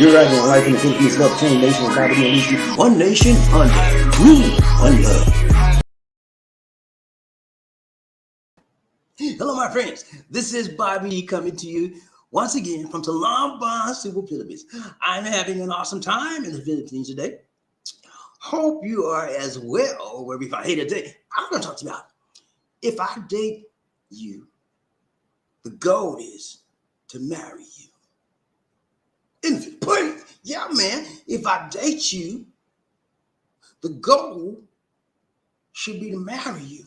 You're right on life in the Philippines, love chain nation, BobbieD and one nation under rule, one love. Hello, my friends. This is BobbieD coming to you once again from Talamba, Super Philippines. I'm having an awesome time in the Philippines today. Hope you are as well. Where we find hey today, I'm going to talk to you about if I date you, the goal is to marry you. In the Philippines, yeah, man. If I date you, the goal should be to marry you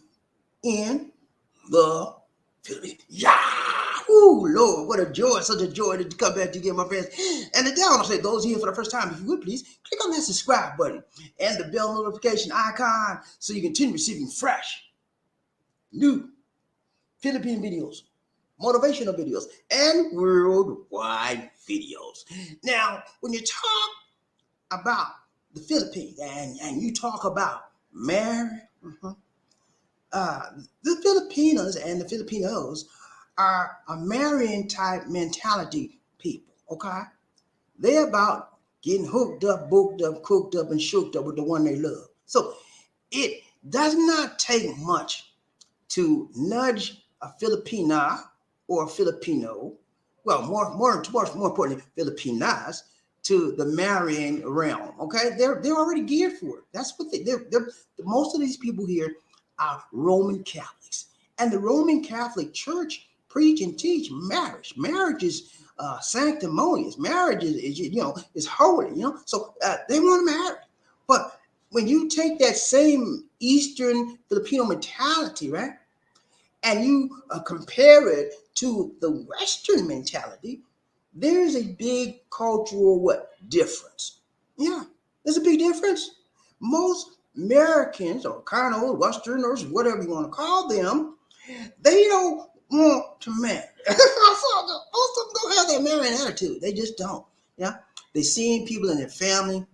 in the Philippines. Yeah. Oh, Lord, what a joy, such a joy to come back to get my friends. And today I want to say, those here for the first time, if you would please, click on that subscribe button and the bell notification icon so you continue receiving fresh, new Philippine videos, motivational videos, and worldwide videos. Now, when you talk about the Philippines and you talk about marriage, the Filipinos and the Filipinos are a marrying type mentality people, okay? They're about getting hooked up, booked up, cooked up, and shooked up with the one they love. So it does not take much to nudge a Filipina or a Filipino, well, more importantly, Filipinas, to the marrying realm. Okay, they're already geared for it. That's what they're most of these people here are Roman Catholics, and the Roman Catholic Church preach and teach marriage. Marriage is sanctimonious. Marriage is holy. So they want to marry, but when you take that same Eastern Filipino mentality, right, and you compare it to the Western mentality, there's a big cultural difference. Yeah, there's a big difference. Most Americans, or kind of Westerners, whatever you want to call them, they don't want to marry. Most of them don't have that marrying attitude. They just don't. Yeah, they seeing people in their family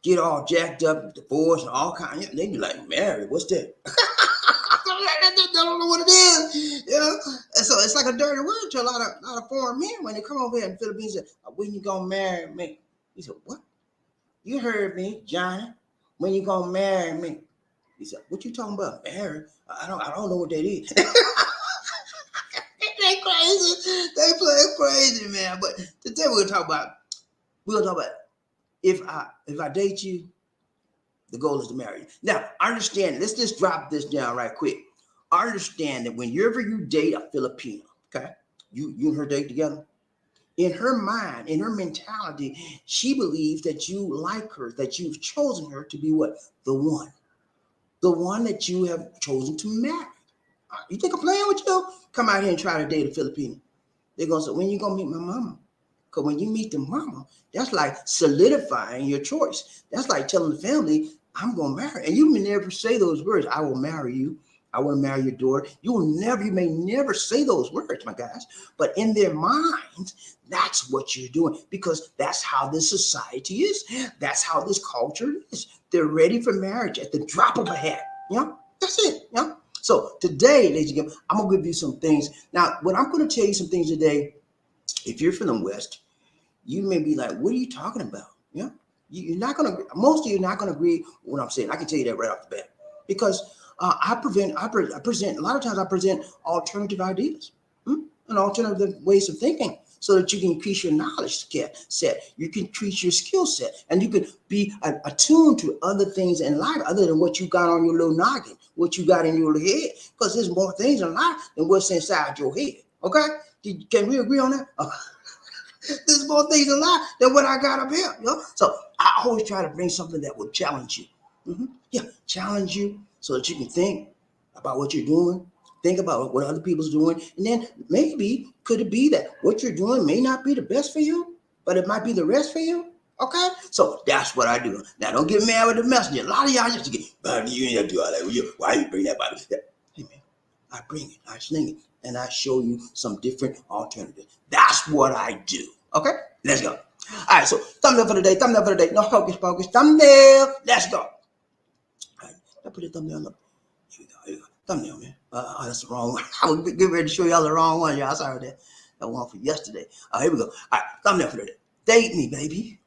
get all jacked up, divorced, and all kinds. They be like, married? What's that? I don't know what it is, And so it's like a dirty word to a lot of foreign men when they come over here in the Philippines. Say, when you gonna marry me? He said, what? You heard me, Johnny. When you gonna marry me? He said, what you talking about? Marry? I don't know what that is. They crazy. They play crazy, man. But today we're gonna talk about if I date you, the goal is to marry you. Now, understand, let's just drop this down right quick. Understand that whenever you date a Filipino, okay, you and her date together, in her mind, in her mentality, she believes that you like her, that you've chosen her to be what? The one that you have chosen to marry. You think I'm playing with you? Come out here and try to date a Filipino. They're going to say, when you going to meet my mama? Because when you meet the mama, that's like solidifying your choice. That's like telling the family, I'm going to marry. And you may never say those words, I will marry you. I want to marry your daughter. You may never say those words, my guys. But in their minds, that's what you're doing, because that's how this society is. That's how this culture is. They're ready for marriage at the drop of a hat. That's it. So today, ladies and gentlemen, I'm going to give you some things. Now, when I'm going to tell you some things today, if you're from the West, you may be like, what are you talking about? You're not going to, most of you are not going to agree with what I'm saying. I can tell you that right off the bat, because I present, a lot of times I present alternative ideas and alternative ways of thinking so that you can increase your knowledge set, you can increase your skill set, and you can be attuned to other things in life other than what you got on your little noggin, what you got in your little head, because there's more things in life than what's inside your head, okay? Can we agree on that? There's more things in life than what I got up here. So I always try to bring something that will challenge you. Challenge you so that you can think about what you're doing, think about what other people's doing, and then maybe could it be that what you're doing may not be the best for you, but it might be the rest for you? Okay, so that's what I do. Now, don't get mad with the messenger. A lot of y'all just get, Bobby, you ain't have to do all that. Why you bring that, Bobby? Hey, man, I bring it, I sling it, and I show you some different alternatives. That's what I do. Okay, let's go. All right, so thumbnail for the day. No hocus pocus. Thumbnail. Let's go. All right, I put a thumbnail up. Here we go. Thumbnail, man. That's the wrong one. I was getting ready to show y'all the wrong one, y'all. Sorry that one for yesterday. Here we go. All right, thumbnail for the day. Date me, baby.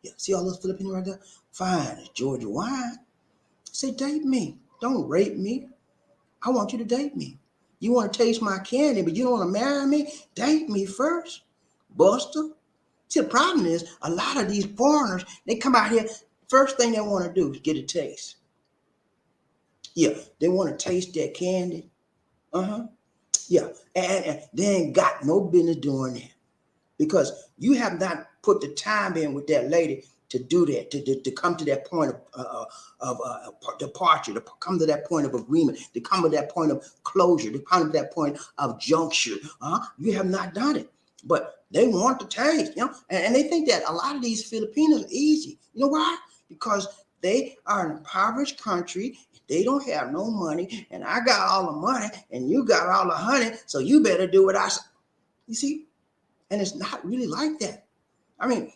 Yeah, see all those Filipinos right there? Fine, it's Georgia wine. Say, date me. Don't rape me. I want you to date me. You want to taste my candy, but you don't want to marry me? Date me first, Buster. See, the problem is a lot of these foreigners, they come out here, first thing they want to do is get a taste. Yeah, they want to taste that candy. Uh-huh. Yeah, and they ain't got no business doing that because you have not put the time in with that lady to do that, to come to that point of departure, to come to that point of agreement, to come to that point of closure, to come to that point of juncture. You have not done it, but they want the taste, and they think that a lot of these Filipinos are easy. You know why? Because they are an impoverished country. They don't have no money, and I got all the money, and you got all the honey, so you better do what I say. You see? And it's not really like that. I mean,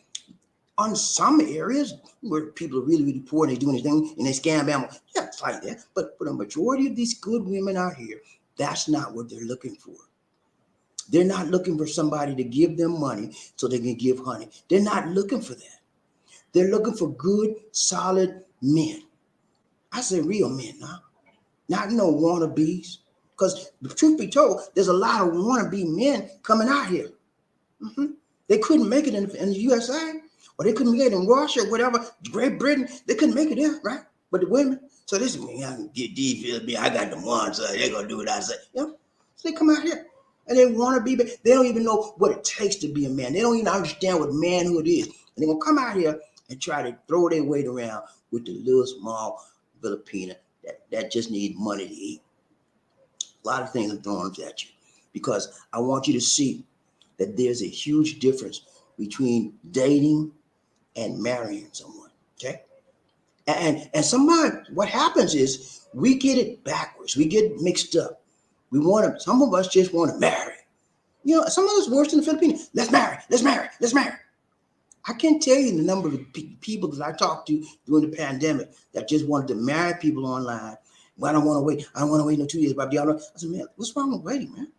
on some areas where people are really, really poor and they do anything and they scam them, yeah, it's like that. But for the majority of these good women out here, that's not what they're looking for. They're not looking for somebody to give them money so they can give honey. They're not looking for that. They're looking for good, solid men. I say real men now, not no wannabes. Because the truth be told, there's a lot of wannabe men coming out here. Mm-hmm. They couldn't make it in the USA, or they couldn't make it in Russia, or whatever, Great Britain. They couldn't make it there, right? But the women, so this is me. I can get these Philippines. I got the ones, so they're gonna do what I say. So they come out here and they want to be. They don't even know what it takes to be a man. They don't even understand what manhood is, and they're gonna come out here and try to throw their weight around with the little small Filipina that just need money to eat. A lot of things are thrown at you because I want you to see that there's a huge difference between dating and marrying someone. Okay. And somebody, what happens is we get it backwards. We get mixed up. Some of us just want to marry. Some of us worse than the Philippines. Let's marry, let's marry, let's marry. I can't tell you the number of people that I talked to during the pandemic that just wanted to marry people online. Well, I don't want to wait. I don't want to wait no 2 years. But I said, man, what's wrong with waiting, man?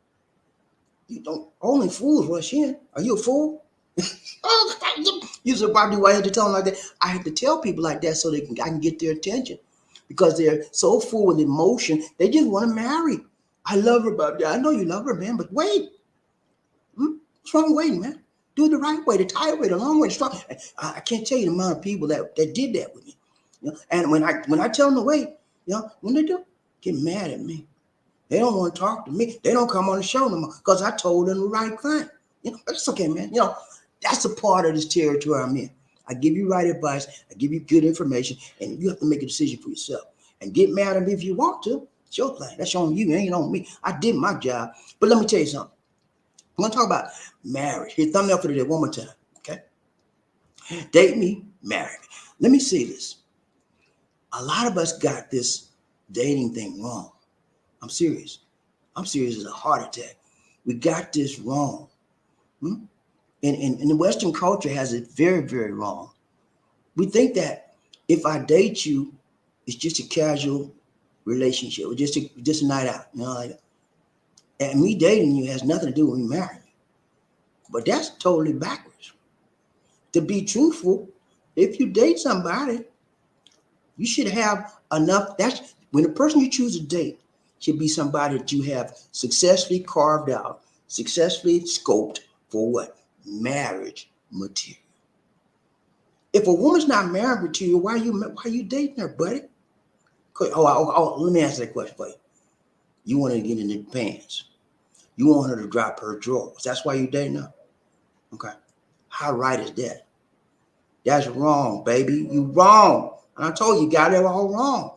You don't. Only fools rush in. Are you a fool? You said, Bobbie, why I had to tell them like that? I had to tell people like that so I can get their attention because they're so full with emotion. They just want to marry. I love her, Bobbie. I know you love her, man, but wait. What's wrong with waiting, man? Do it the right way, the tight way, the long way, the strong. I can't tell you the amount of people that did that with me. And when I tell them to wait, when they do, get mad at me. They don't want to talk to me. They don't come on the show no more because I told them the right thing. It's okay, man. That's a part of this territory I'm in. I give you right advice. I give you good information, and you have to make a decision for yourself. And get mad at me if you want to. It's your thing. That's on you. It ain't on me. I did my job. But let me tell you something. I'm going to talk about marriage. Hit thumbnail for today one more time. Okay? Date me, marry me. Let me say this. A lot of us got this dating thing wrong. I'm serious. I'm serious as a heart attack. We got this wrong. And the Western culture has it very, very wrong. We think that if I date you, it's just a casual relationship or just a night out. And me dating you has nothing to do with me marrying you. But that's totally backwards. To be truthful, if you date somebody, you should have enough. That's when the person you choose to date should be somebody that you have successfully carved out, successfully scoped for what? Marriage material. If a woman's not marriage material, why are you dating her, buddy? Let me answer that question for you. You want to get in the pants. You want her to drop her drawers. That's why you dating her? Okay. How right is that? That's wrong, baby. You wrong. And I told you got it all wrong.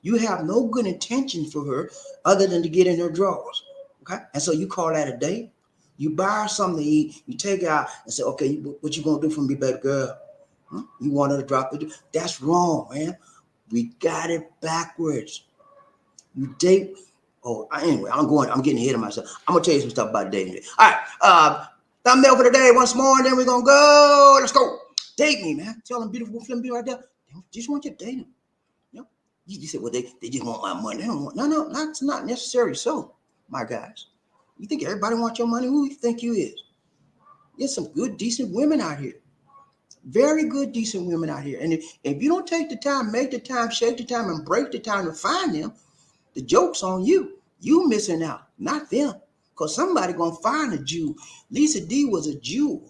You have no good intention for her other than to get in her drawers. Okay. And so you call that a date? You buy her something to eat. You take her out and say, okay, what you going to do for me, baby girl? You want her to drop it? That's wrong, man. We got it backwards. You date. Anyway, I'm getting ahead of myself. I'm going to tell you some stuff about dating. All right. Thumbnail for the day once more, and then we're going to go. Let's go. Date me, man. Tell them beautiful Philippine right there. They just want you to date them. You said, well, they just want my money. They don't want. No, that's not necessary. So, my guys, you think everybody wants your money? Who you think you is? There's some good, decent women out here. Very good, decent women out here. And if you don't take the time, make the time, shake the time, and break the time to find them, the joke's on you. You missing out, not them. Because somebody going to find a Jew. Lisa D was a Jew.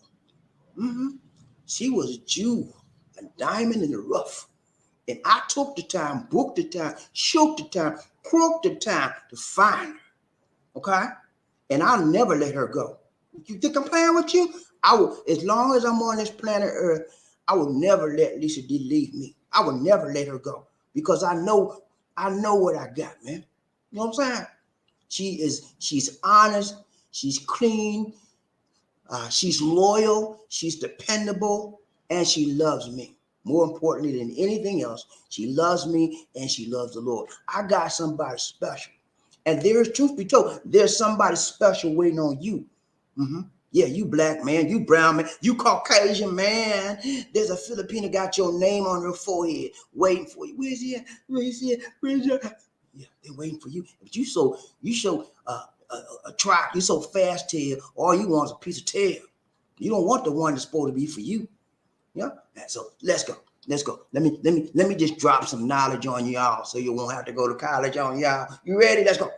She was a Jew, a diamond in the rough. And I took the time, booked the time, shook the time, crooked the time to find her. Okay? And I'll never let her go. You think I'm playing with you? I will, as long as I'm on this planet Earth, I will never let Lisa D leave me. I will never let her go because I know what I got, man. You know what I'm saying? She's honest, she's clean, she's loyal, she's dependable, and she loves me. More importantly than anything else, she loves me and she loves the Lord. I got somebody special. And there's, truth be told, there's somebody special waiting on you. Yeah, you black man, you brown man, you Caucasian man. There's a Filipino got your name on your forehead waiting for you. Where's he at? Where's he at? Where's he at? Yeah, they're waiting for you. But you show a track, you so fast tail, all you want is a piece of tail. You don't want the one that's supposed to be for you. Yeah. So let's go. Let me just drop some knowledge on y'all so you won't have to go to college on y'all. You ready? Let's go. All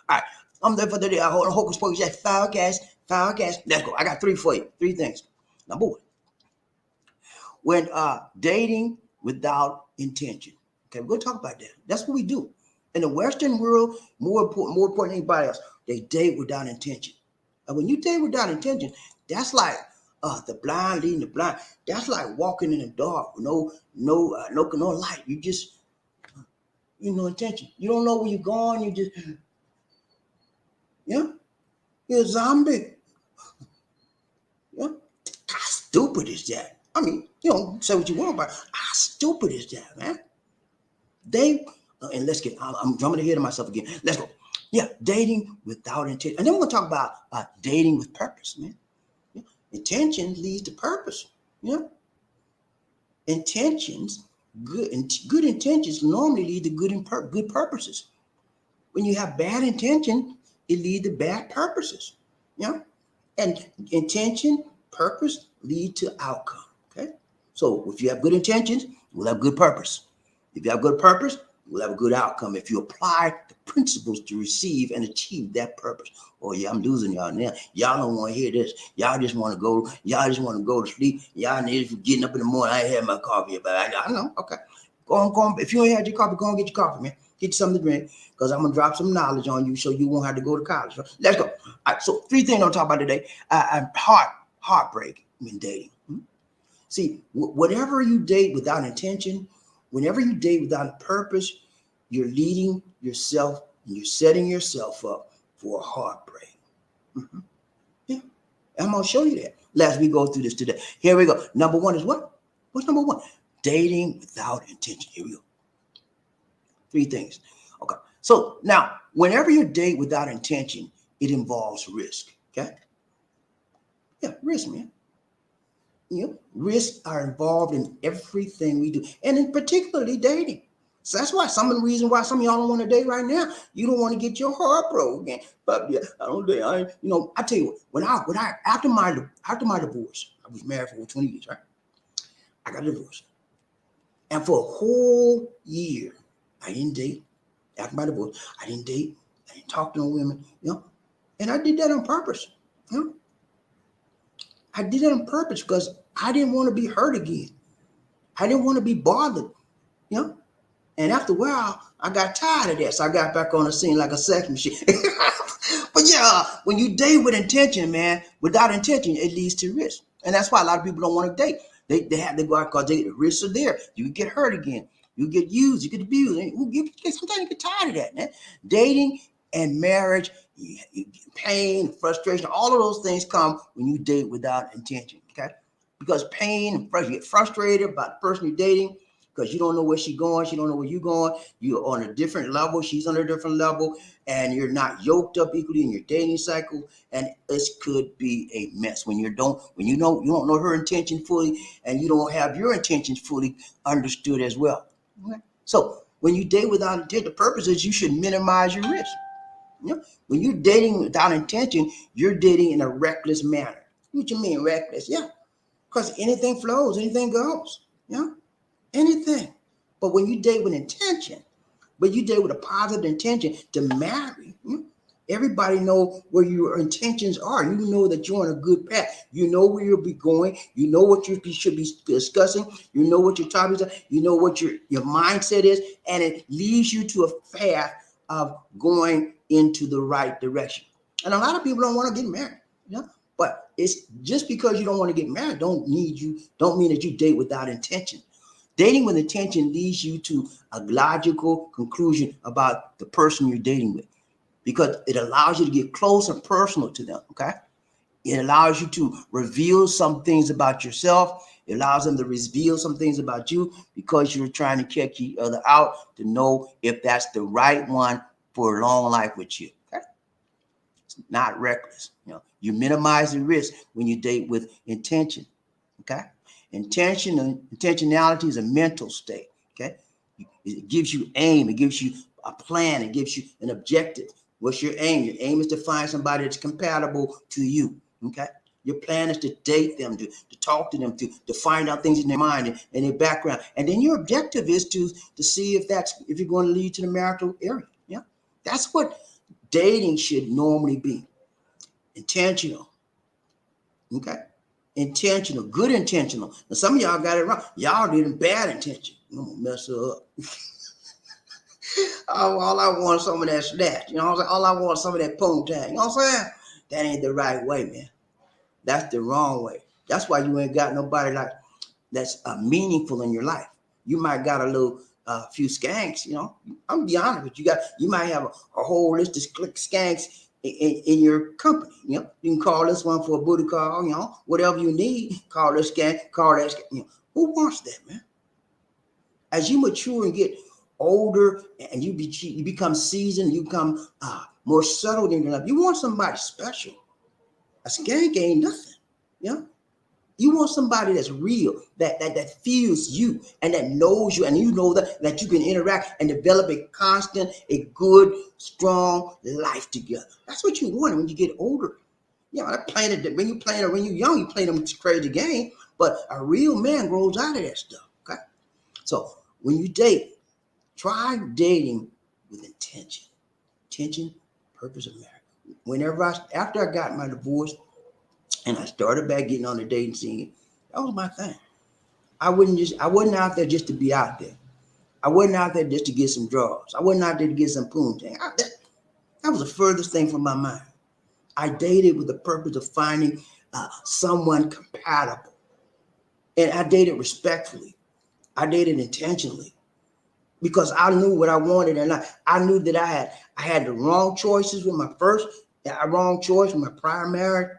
right. I'm there for the day. I hold on hocus pocus. Yeah, foul gas. Let's go. I got 3 for you. 3 things. Number 1. When dating without intention. Okay, we're gonna talk about that. That's what we do. In the Western world, more important than anybody else, they date without intention. And when you date without intention, that's like the blind leading the blind. That's like walking in the dark with no light. You just, no intention. You don't know where you're going. You just, you're a zombie. How stupid is that? I mean, say what you want, but how stupid is that, man? And let's get, I'm jumping ahead of myself again. Let's go. Yeah, dating without intention. And then we're going to talk about dating with purpose, man. Yeah. Intention leads to purpose. Yeah. Intentions, good intentions normally lead to good purposes. When you have bad intention, it leads to bad purposes. Yeah. And intention, purpose lead to outcome. Okay. So if you have good intentions, you'll have good purpose. If you have good purpose, you'll have a good outcome if you apply the principles to receive and achieve that purpose. Oh yeah, I'm losing y'all now. Y'all don't want to hear this. Y'all just want to go to sleep. Y'all need to getting up in the morning. I ain't had my coffee, but I know. Okay. Go on. If you ain't had your coffee, go and get your coffee, man. Get you something to drink, because I'm gonna drop some knowledge on you so you won't have to go to college. Right? Let's go. All right, so 3 things I'll talk about today. Heartbreak when dating. See, whatever you date without intention, whenever you date without a purpose, you're leading yourself and you're setting yourself up for a heartbreak. Yeah, I'm gonna show you that. As we go through this today. Here we go. Number 1 is what? What's number 1? Dating without intention. Here we go. 3 things. Okay. So now, whenever you date without intention, it involves risk. Okay. Yeah, risk, man. Risks are involved in everything we do, and in particularly dating. So that's why some of the reason why some of y'all don't want to date right now. You don't want to get your heart broken. But yeah, I don't date. I tell you what. When I after my divorce, I was married for 20 years, right? I got a divorce, and for a whole year, I didn't date. After my divorce, I didn't date. I didn't talk to no women. And I did that on purpose. I did it on purpose because I didn't want to be hurt again. I didn't want to be bothered, And after a while, I got tired of that, so I got back on the scene like a sex machine. But yeah, when you date with intention, man, without intention, it leads to risk, and that's why a lot of people don't want to date. They have to go out because the risks are there. You get hurt again. You get used. You get abused. And sometimes you get tired of that, man. Dating and marriage, pain, frustration, all of those things come when you date without intention, okay? Because pain and frustration, you get frustrated about the person you're dating because you don't know where she's going, she don't know where you're going, you're on a different level, she's on a different level, and you're not yoked up equally in your dating cycle, and this could be a mess when you don't know her intention fully, and you don't have your intentions fully understood as well. Okay? So when you date without intent, the purpose is you should minimize your risk. When you're dating without intention, you're dating in a reckless manner. What you mean reckless? Yeah. because anything flows, anything goes. You know, anything. But when you date with intention, but you date with a positive intention to marry, everybody know where your intentions are. You know that you're on a good path. You know where you'll be going. You know what you should be discussing. You know what your topics are. You know what your mindset is, and it leads you to a path of going into the right direction. And a lot of people don't want to get married, but it's just because you don't want to get married don't mean that you date without intention. Dating with intention leads you to a logical conclusion about the person you're dating with, because it allows you to get close and personal to them, okay? It allows you to reveal some things about yourself. It allows them to reveal some things about you, because you're trying to check each other out to know if that's the right one for a long life with you, okay? It's not reckless. You minimize the risk when you date with intention, okay? Intentionality is a mental state, okay? It gives you aim. It gives you a plan. It gives you an objective. What's your aim? Your aim is to find somebody that's compatible to you, okay? Your plan is to date them, to talk to them, to find out things in their mind and their background. And then your objective is to see if you're going to lead to the marital area. Yeah, that's what dating should normally be. Intentional, okay? Intentional, good intentional. Now, some of y'all got it wrong. Y'all did it bad intention. I'm gonna mess her up. All I want is some of that snatch. All I want is some of that ponytail. You know what I'm saying? That ain't the right way, man. That's the wrong way. That's why you ain't got nobody like that's meaningful in your life. You might got a little few skanks. I'm gonna be honest with you. You might have a whole list of skanks in your company. You can call this one for a booty call, whatever you need. Call this skank, call that skank. Who wants that, man? As you mature and get older and you become seasoned, you become more settled in your life, you want somebody special. A skank ain't nothing. You want somebody that's real, that feels you and that knows you, and you know that you can interact and develop a good, strong life together. That's what you want when you get older. When you're young, you play them crazy game, but a real man grows out of that stuff. Okay, so when you date, try dating with intention. Intention, purpose of marriage. After I got my divorce, and I started back getting on the dating scene, that was my thing. I wasn't out there just to be out there. I wasn't out there just to get some draws. I wasn't out there to get some poontang. That was the furthest thing from my mind. I dated with the purpose of finding someone compatible. And I dated respectfully. I dated intentionally, because I knew what I wanted, and I knew that I had the wrong choices with my wrong choice with my prior marriage.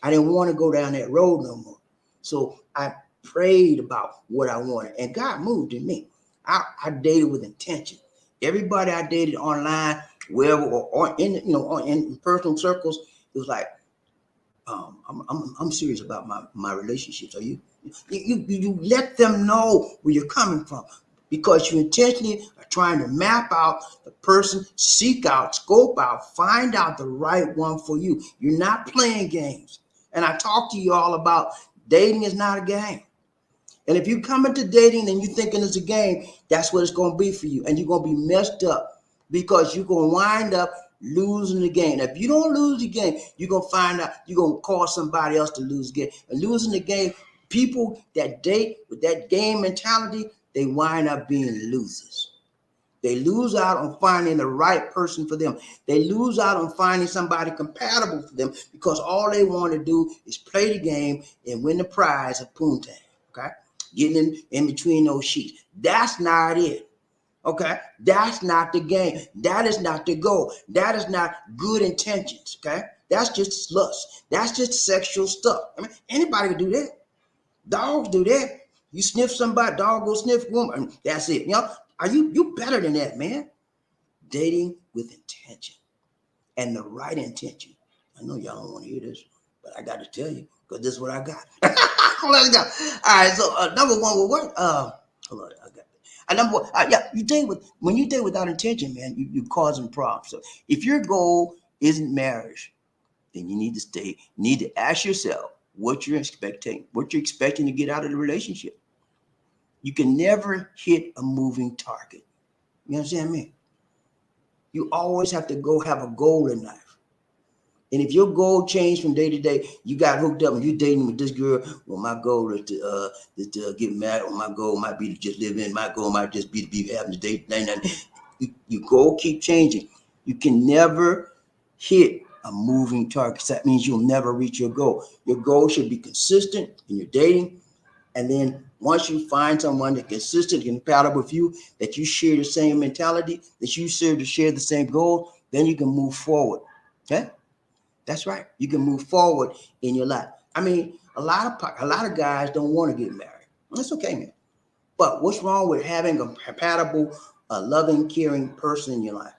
I didn't want to go down that road no more. So I prayed about what I wanted, and God moved in me. I dated with intention. Everybody I dated online, wherever, or in personal circles, it was like, I'm serious about my relationships. Are you let them know where you're coming from, because you intentionally are trying to map out the person, seek out, scope out, find out the right one for you. You're not playing games. And I talked to you all about dating is not a game. And if you come into dating and you're thinking it's a game, that's what it's going to be for you. And you're going to be messed up, because you're going to wind up losing the game. If you don't lose the game, you're going to find out you're going to cause somebody else to lose the game. And losing the game, people that date with that game mentality, they wind up being losers. They lose out on finding the right person for them. They lose out on finding somebody compatible for them, because all they want to do is play the game and win the prize of poontang, okay? Getting in between those sheets. That's not it, okay? That's not the game. That is not the goal. That is not good intentions, okay? That's just lust. That's just sexual stuff. I mean, anybody can do that. Dogs do that. You sniff somebody, dog go sniff a woman. That's it. Are you better than that, man? Dating with intention, and the right intention. I know y'all don't want to hear this, but I got to tell you, because this is what I got. Let's go. All right. So number one, hold on. I got that. Number one, when you date without intention, man, you causing problems. So if your goal isn't marriage, then you need to ask yourself, what you're expecting to get out of the relationship. You can never hit a moving target. You understand me? You always have to go have a goal in life. And if your goal changed from day to day, you got hooked up and you're dating with this girl. Well, my goal is to get married, or my goal might be to just live in. My goal might just be to be having to date. Your goal keep changing. You can never hit a moving target. That means you'll never reach your goal. Your goal should be consistent in your dating. And then once you find someone that's consistent and compatible with you, that you share the same mentality, that you share the same goal, then you can move forward. Okay? That's right. You can move forward in your life. I mean, a lot of guys don't want to get married. That's okay, man. But what's wrong with having a compatible, loving, caring person in your life?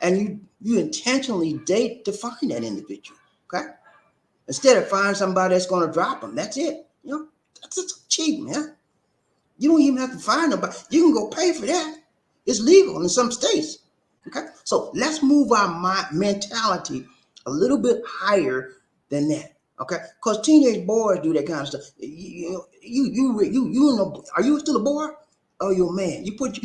And you intentionally date to find that individual. Okay? Instead of finding somebody that's going to drop them. That's it. You know, that's just cheap, man. You don't even have to find nobody. You can go pay for that. It's legal in some states. Okay, so let's move our mentality a little bit higher than that. Okay, because teenage boys do that kind of stuff. You know, are you still a boy? Oh, you're a man. You put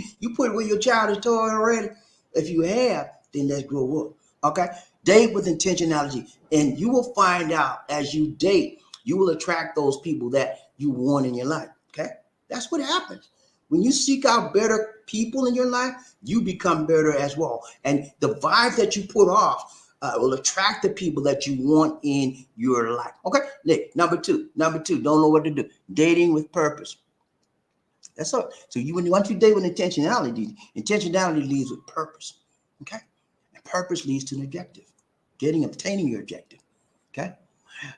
with your childish toy already. If you have, then let's grow up. Okay, date with intentionality, and you will find out as you date, you will attract those people that you want in your life. Okay, that's what happens. When you seek out better people in your life, you become better as well. And the vibe that you put off will attract the people that you want in your life. Okay, Nick, number two, don't know what to do. Dating with purpose. That's all. So once you date with intentionality leads with purpose. Okay, and purpose leads to an objective, obtaining your objective. Okay,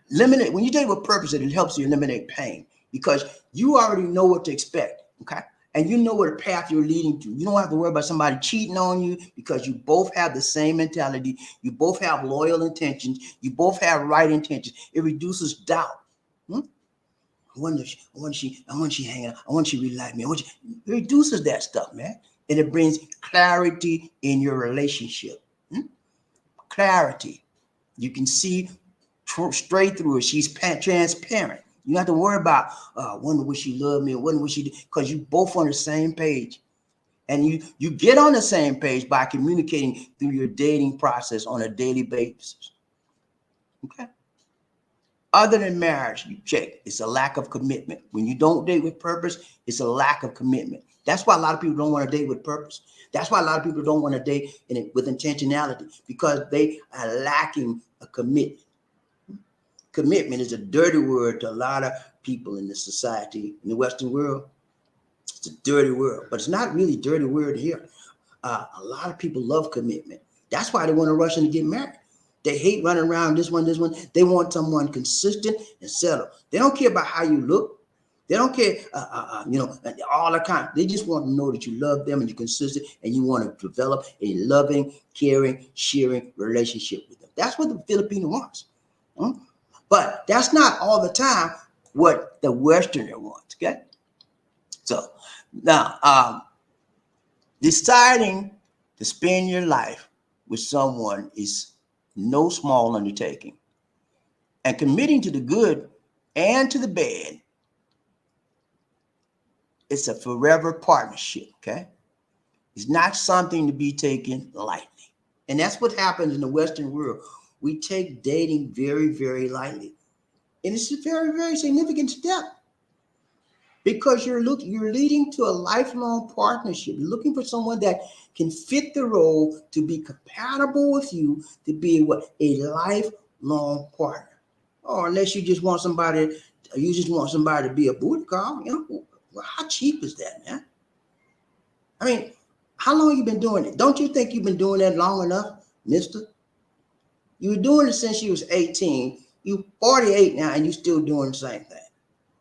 when you date with purpose, it helps you eliminate pain because you already know what to expect. Okay. And you know what path you're leading to. You don't have to worry about somebody cheating on you because you both have the same mentality. You both have loyal intentions. You both have right intentions. It reduces doubt. I wonder if she hanging out. I wonder if she really like me. It reduces that stuff, man. And it brings clarity in your relationship. Clarity. You can see straight through it. She's transparent. You don't have to worry about wonder what she loved me or wonder what she did, because you both on the same page. And you get on the same page by communicating through your dating process on a daily basis. Okay. Other than marriage, you check. It's a lack of commitment. When you don't date with purpose, it's a lack of commitment. That's why a lot of people don't want to date with purpose. That's why a lot of people don't want to date with intentionality, because they are lacking a commitment. Commitment is a dirty word to a lot of people in the society, in the Western world. It's a dirty word, but it's not really a dirty word here. A lot of people love commitment. That's why they want to rush in to get married. They hate running around this one. They want someone consistent and settled. They don't care about how you look. They don't care, all the kind. They just want to know that you love them and you're consistent and you want to develop a loving, caring, sharing relationship with them. That's what the Filipino wants. But that's not all the time what the Westerner wants, okay? So now, deciding to spend your life with someone is no small undertaking. And committing to the good and to the bad, it's a forever partnership, okay? It's not something to be taken lightly. And that's what happens in the Western world. We take dating very, very lightly. And it's a very, very significant step because you're leading to a lifelong partnership. You're looking for someone that can fit the role to be compatible with you, to be a lifelong partner. Or unless you just want somebody to be a booty call. Well, how cheap is that, man? I mean, how long you been doing it? Don't you think you've been doing that long enough, mister? You were doing it since you was 18. You 48 now, and you still doing the same thing.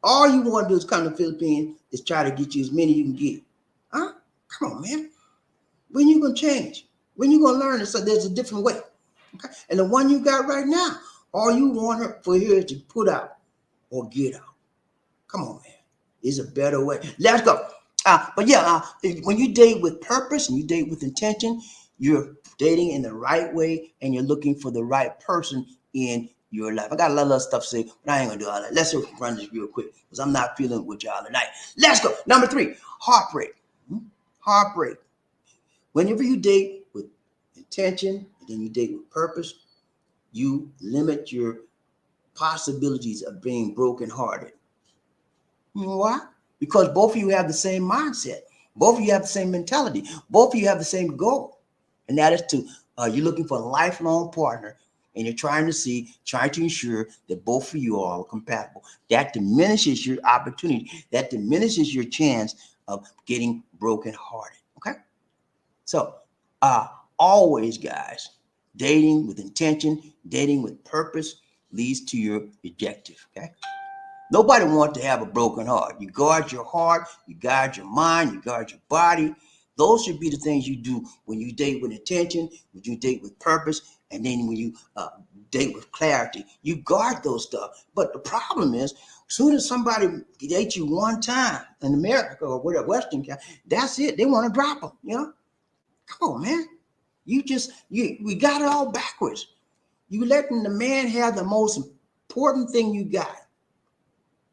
All you want to do is come to the Philippines is try to get you as many you can get. Huh? Come on, man. When you gonna change? When you gonna learn that there's a different way? Okay. And the one you got right now, all you want her for here is to put out or get out. Come on, man. There's a better way. Let's go. When you date with purpose and you date with intention, you're dating in the right way and you're looking for the right person in your life. I got a lot of other stuff to say, but I ain't gonna do all that. Let's just run this real quick because I'm not feeling with y'all tonight. Let's go. Number 3, heartbreak. Heartbreak. Whenever you date with intention and then you date with purpose, you limit your possibilities of being brokenhearted. You know why? Because both of you have the same mindset. Both of you have the same mentality. Both of you have the same goal. And that is you're looking for a lifelong partner and you're trying to ensure that both of you are compatible. That diminishes your opportunity. That diminishes your chance of getting brokenhearted. Okay? So, always, guys, dating with intention, dating with purpose leads to your objective. Okay? Nobody wants to have a broken heart. You guard your heart, you guard your mind, you guard your body. Those should be the things you do when you date with intention, when you date with purpose, and then when you date with clarity. You guard those stuff. But the problem is, as soon as somebody dates you one time in America or whatever, Western, that's it. They want to drop them. You know, come on, man. We got it all backwards. You letting the man have the most important thing you got.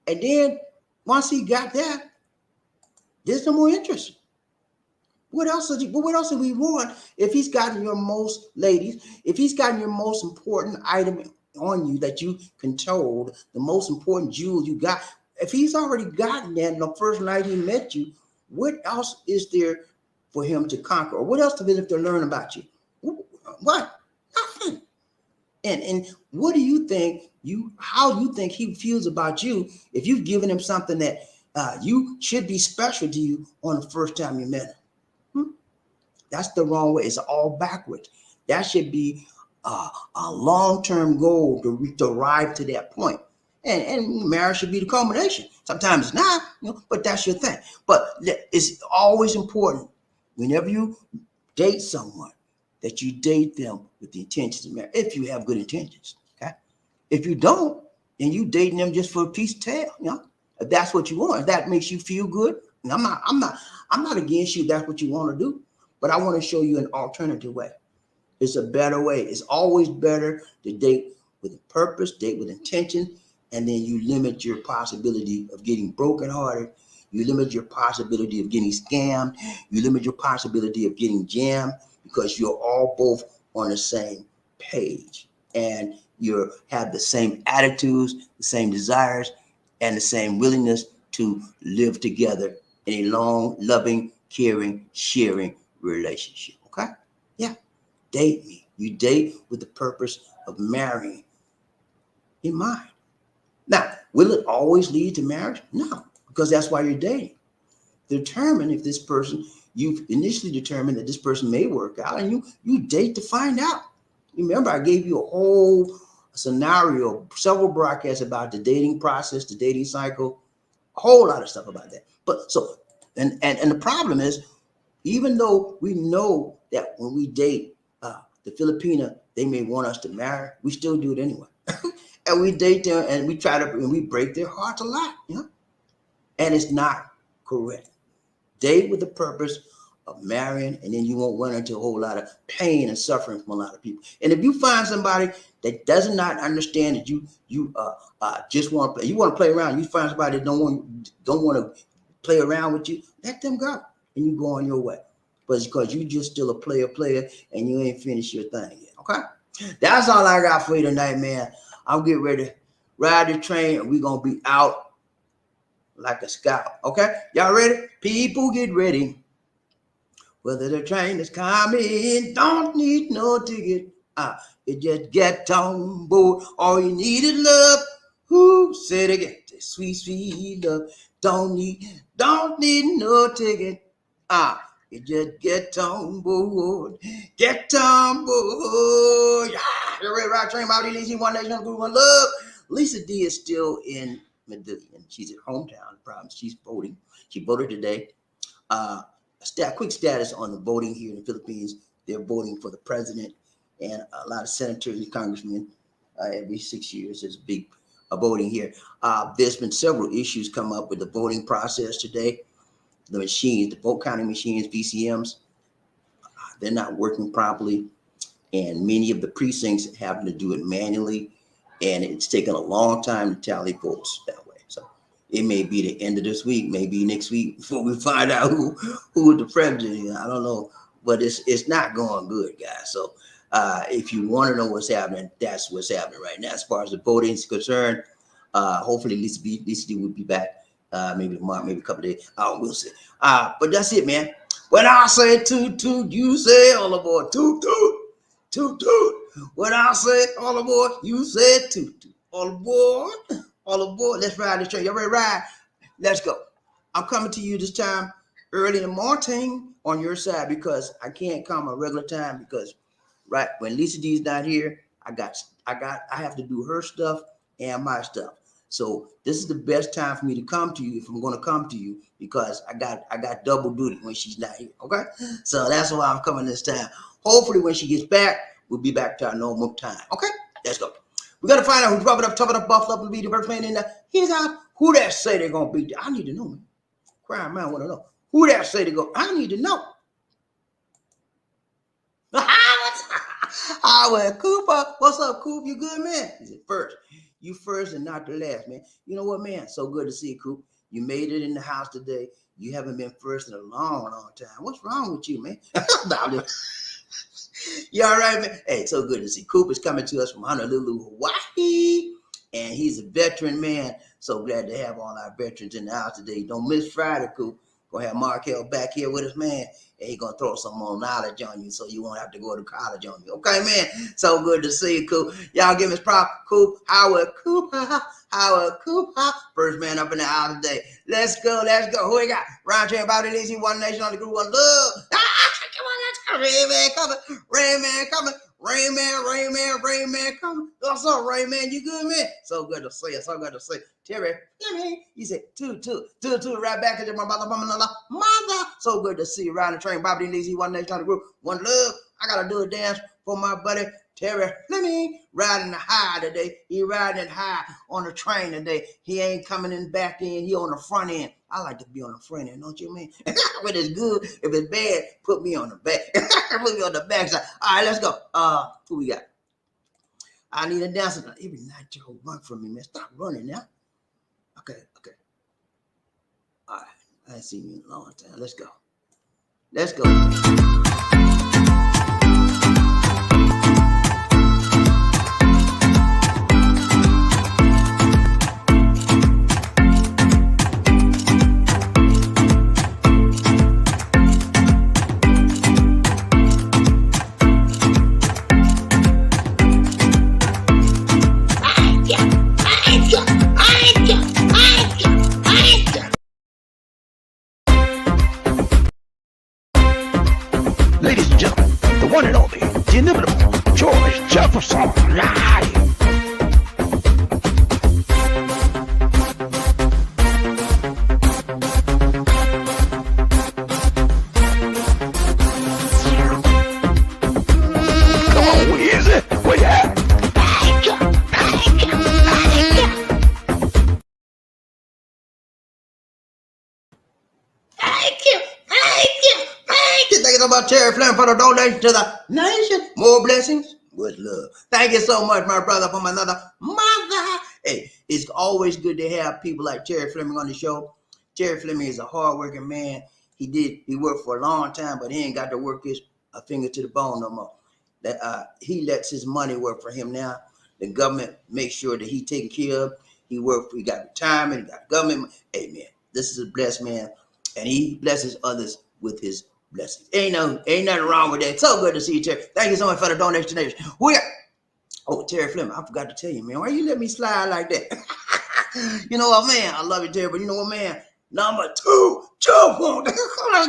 And then once he got that, there's no more interest. What else do we want if he's gotten your most, ladies, if he's gotten your most important item on you that you controlled, the most important jewel you got, if he's already gotten that the first night he met you, what else is there for him to conquer? Or what else is there to learn about you? What? Nothing. And what do you think how do you think he feels about you if you've given him something that you should be special to you on the first time you met him? That's the wrong way. It's all backwards. That should be a long-term goal to arrive to that point. And marriage should be the culmination. Sometimes it's not, but that's your thing. But it's always important whenever you date someone that you date them with the intentions of marriage, if you have good intentions. Okay. If you don't, then you dating them just for a piece of tail, If that's what you want, if that makes you feel good. And I'm not against you if that's what you want to do, but I want to show you an alternative way. It's a better way. It's always better to date with a purpose, date with intention, and then you limit your possibility of getting brokenhearted. You limit your possibility of getting scammed. You limit your possibility of getting jammed because you're all both on the same page and you have the same attitudes, the same desires, and the same willingness to live together in a long, loving, caring, sharing relationship. Okay? Yeah. Date me. You date with the purpose of marrying in mind. Now, will it always lead to marriage? No, because that's why you're dating. Determine if this person, you've initially determined that this person may work out, and you date to find out. Remember, I gave you a whole scenario, several broadcasts about the dating process, the dating cycle, a whole lot of stuff about that. But so, and the problem is, even though we know that when we date the Filipina, they may want us to marry, we still do it anyway. And we date them and we break their hearts a lot, And it's not correct. Date with the purpose of marrying, and then you won't run into a whole lot of pain and suffering from a lot of people. And if you find somebody that does not understand that you just want to play, you want to play around, you find somebody that don't want to play around with you, let them go, and you go on your way. But it's because you just still a player, and you ain't finished your thing yet. Okay, that's all I got for you tonight, man. I'm getting ready to ride the train, and we're gonna be out like a scout. Okay, y'all ready? People, get ready. Whether the train is coming, don't need no ticket. You just get on board. All you need is love. Who said again? Sweet, sweet love. Don't need no ticket. You just get on board. Get on board. Yeah, you're ready to ride train. BobbieD, Lisa, one nation, group, one love. Lisa D is still in Medellin. She's at hometown. Problem. She's voting. She voted today. Quick status on the voting here in the Philippines. They're voting for the president and a lot of senators and congressmen every 6 years. There's a big voting here. There's been several issues come up with the voting process today. The machines, the vote counting machines, VCMs, they're not working properly. And many of the precincts having to do it manually. and it's taken a long time to tally votes that way. So it may be the end of this week, maybe next week before we find out who the president is. I don't know, but it's not going good, guys. So if you want to know what's happening, that's what's happening right now. As far as the voting is concerned, hopefully Lisa D will be back. Maybe a month, maybe a couple of days. We'll see. But that's it, man. When I say toot toot, you say all aboard. Toot toot, toot toot. When I say all aboard, you say toot toot. All aboard, all aboard. Let's ride this train. Y'all ready to ride? Let's go. I'm coming to you this time early in the morning on your side because I can't come a regular time because right when Lisa D's not here, I have to do her stuff and my stuff. So this is the best time for me to come to you if I'm going to come to you because I got double duty when she's not here. Okay, so that's why I'm coming this time. Hopefully, when she gets back, we'll be back to our normal time. Okay, let's go. We got to find out who's rubbing up, tubbing up, buffalo up, and be the first man in there. Here's out. Who that say they're gonna beat? I need to know, man. Crying man, I want to know who that say they go. I need to know. Well, Cooper, what's up, Coop? You good, man? He said, first. You first and not the last, man. You know what, man? So good to see you, Coop. You made it in the house today. You haven't been first in a long, long time. What's wrong with you, man? You all right, man? Hey, so good to see. Coop is coming to us from Honolulu, Hawaii. And he's a veteran, man. So glad to have all our veterans in the house today. Don't miss Friday, Coop. Gonna have Markel back here with us, man. And he's gonna throw some more knowledge on you so you won't have to go to college on you. Okay, man. So good to see you, Coop. Y'all give us prop, Coop. Howard Cooper. First man up in the house today. Let's go. Who we got? Ron J. BobbieD, Easy, One Nation on the group, One Love. Come on, Rain Man coming. Rain Man coming. What's up, Rain Man? You good, man? So good to see you. Terry, you said two, right back into my mother. So good to see you riding the train. BobbieD, Easy, One Nation on the group, One Love. I gotta do a dance for my buddy Terry Fleming riding the high today. He riding high on the train today. He ain't coming in back end. He on the front end. I like to be on the front end, don't you, man? When it's good, if it's bad, put me on the back. Put me on the back side. All right, let's go. Who we got? I need a dancer. Every night you run from me, man. Stop running now. Okay. All right. I ain't seen you in a long time. Let's go. Ladies and gentlemen, the one and only, the inimitable George Jefferson live. Come on, where is it? Where you at? Thank you so much, Terry Fleming, for the donation to the nation. More blessings with love. Thank you so much, my brother, from another mother. Hey, it's always good to have people like Terry Fleming on the show. Terry Fleming is a hardworking man. He worked for a long time, but he ain't got to work his finger to the bone no more. He lets his money work for him now. The government makes sure that he taken care of. He got retirement, he got government. Hey, man, this is a blessed man, and he blesses others with his blessings. Ain't nothing wrong with that. So good to see you, Terry. Thank you so much for the donation. Terry Fleming, I forgot to tell you, man. Why you let me slide like that? You know what, man? I love you, Terry, but you know what, man? Number 2, jump on. Let's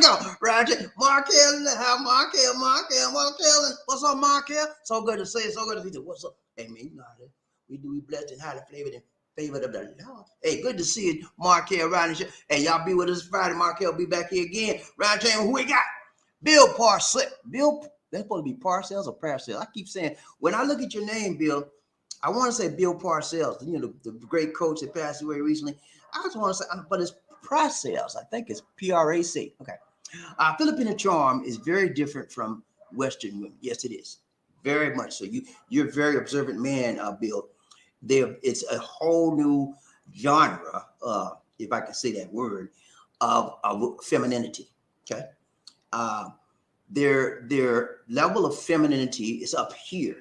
go. Roger. Markel in the house. Markel. What's up, Markel? So good to see you. So good to see you. What's up? Hey, man, you know how we blessed and highly favored of the Lord. Hey, good to see you, Markel riding. Hey, y'all be with us Friday. Markel be back here again. Roger, who we got? Bill Parcells. That's supposed to be Parcells or Parcells. I keep saying, when I look at your name, Bill, I want to say Bill Parcells, you know, the great coach that passed away recently. I just want to say, but it's Parcells. I think it's Prac. Okay. Philippine charm is very different from Western women. Yes, it is. Very much so. You're a very observant man, Bill. it's a whole new genre, if I can say that word, of femininity. Okay. Uh, their level of femininity is up here,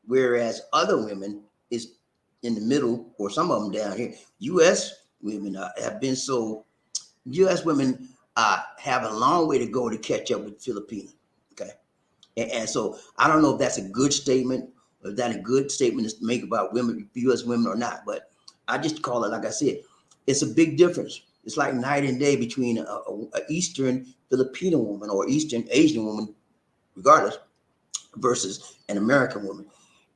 whereas other women is in the middle, or some of them down here. U.S. women have been so. U.S. women have a long way to go to catch up with Filipino. Okay, and so I don't know if that's a good statement, or if that a good statement to make about women, U.S. women or not. But I just call it, like I said, it's a big difference. It's like night and day between a Eastern Filipino woman or Eastern Asian woman, regardless, versus an American woman.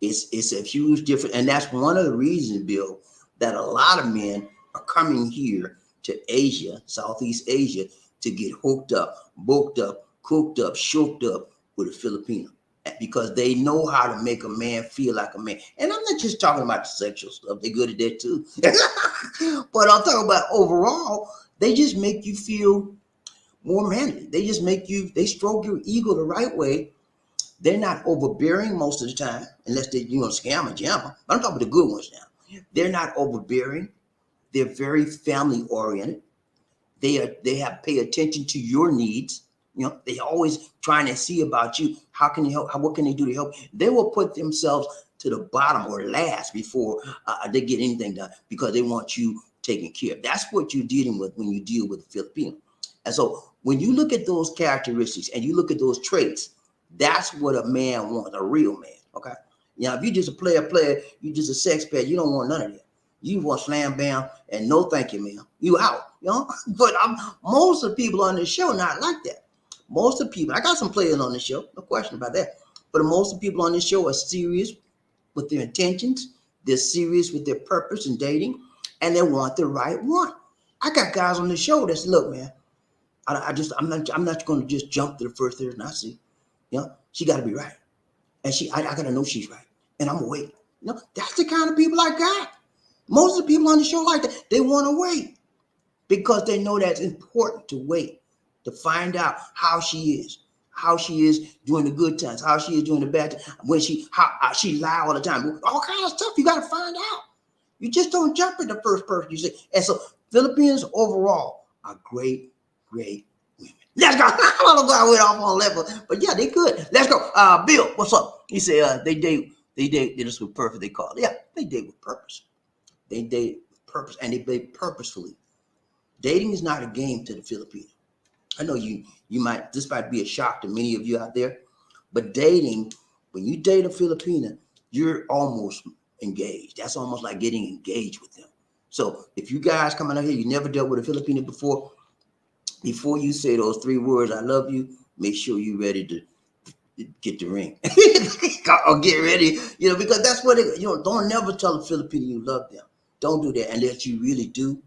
It's a huge difference, and that's one of the reasons, Bill, that a lot of men are coming here to Asia, Southeast Asia, to get hooked up, booked up, cooked up, shoked up with a Filipino, because they know how to make a man feel like a man. And I'm not just talking about the sexual stuff; they're good at that too. But I'm talking about overall, they just make you feel more manly. They just make you. They stroke your ego the right way. They're not overbearing most of the time, unless they scam and jam. But I'm talking about the good ones now. They're not overbearing. They're very family oriented. They have pay attention to your needs. They always trying to see about you. How can you help? What can they do to help? They will put themselves to the bottom or last before they get anything done, because they want you taken care of. That's what you're dealing with when you deal with a Filipino. And so when you look at those characteristics and you look at those traits, that's what a man wants, a real man. Okay. If you're just a player, you just a sex pet, you don't want none of that. You want slam bam and no thank you, man. You out, But most of the people on this show not like that. Most of the people, I got some players on this show, no question about that. But most of the people on this show are serious with their intentions. They're serious with their purpose in dating, and they want the right one. I got guys on the show that's, look, man, I'm not going to just jump to the first person I see. She got to be right, and I got to know she's right, and I'm gonna wait. That's the kind of people I got. Most of the people on the show like that, they want to wait because they know that's important to wait, to find out how she is during the good times, how she is during the bad times, when she lie all the time, all kinds of stuff you got to find out. You just don't jump at the first person you see. And so Philippines overall are great women. Let's go. I don't know why I went off on level, but yeah, they good. Let's go. Bill, what's up? He said they date this with purpose. They call it. Yeah, they date with purpose. They date with purpose, and they date purposefully. Dating is not a game to the Filipino. I know this might be a shock to many of you out there, but dating, when you date a Filipina, you're almost engaged. That's almost like getting engaged with them. So if you guys coming out here, you never dealt with a Filipino before you say those 3 words, I love you, make sure you're ready to get the ring or get ready, because that's what don't never tell a Filipino you love them. Don't do that unless you really do.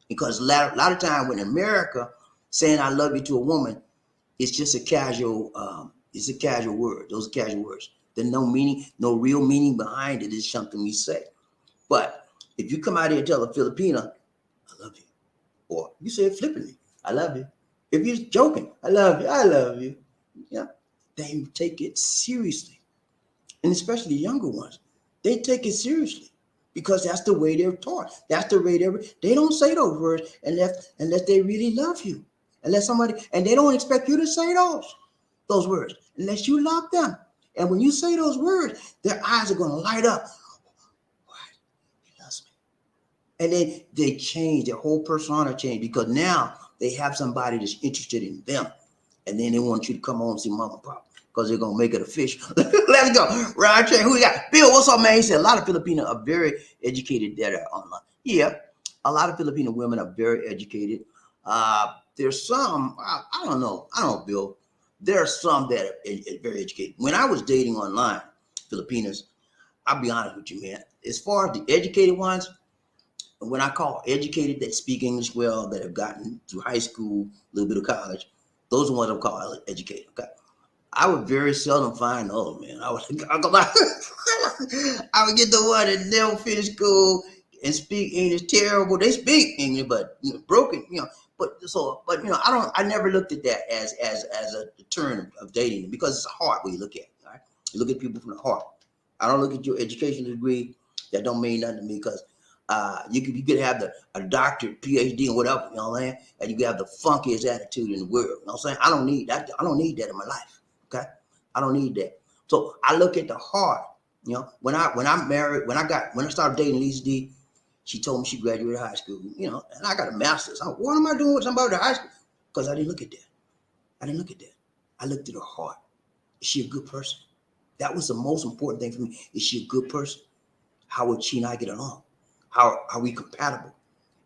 Because a lot of time when America saying I love you to a woman, it's just a casual, it's a casual word. Those are casual words. There's no meaning, no real meaning behind it. It's something we say. But if you come out here and tell a Filipina, I love you, or you say it flippantly, I love you. If you're joking, I love you. Yeah, they take it seriously. And especially the younger ones, they take it seriously because that's the way they're taught. That's the way they don't say those words unless they really love you. And they don't expect you to say those words unless you love them. And when you say those words, their eyes are going to light up. What? He loves me. And then they change, their whole persona change because now they have somebody that's interested in them. And then they want you to come home and see mama and papa because they're going to make it official. Let's go. Right train. Who we got? Bill, what's up, man? He said a lot of Filipino are very educated that are online. Yeah, a lot of Filipino women are very educated. There's some, I don't know, Bill. There are some that are very educated. When I was dating online, Filipinas, I'll be honest with you, man. As far as the educated ones, when I call educated that speak English well, that have gotten through high school, a little bit of college, those are the ones I'm calling educated. Okay. I would very seldom find those, man. I would get the one that never finished school and speak English terrible. They speak English, but broken, I never looked at that as a term of dating because it's a heart when you look at it. Right? You look at people from the heart. I don't look at your educational degree. That don't mean nothing to me because you could have a doctorate, PhD, and whatever, you know what I'm saying? And you can have the funkiest attitude in the world. You know what I'm saying? I don't need that. I don't need that in my life. Okay, I don't need that. So I look at the heart. You know, when I married, when I started dating Lisa D, she told me she graduated high school. You know, and I got a master's. What am I doing with somebody at high school? Because I didn't look at that. I didn't look at that. I looked at her heart. Is she a good person? That was the most important thing for me. Is she a good person? How would she and I get along? How are we compatible?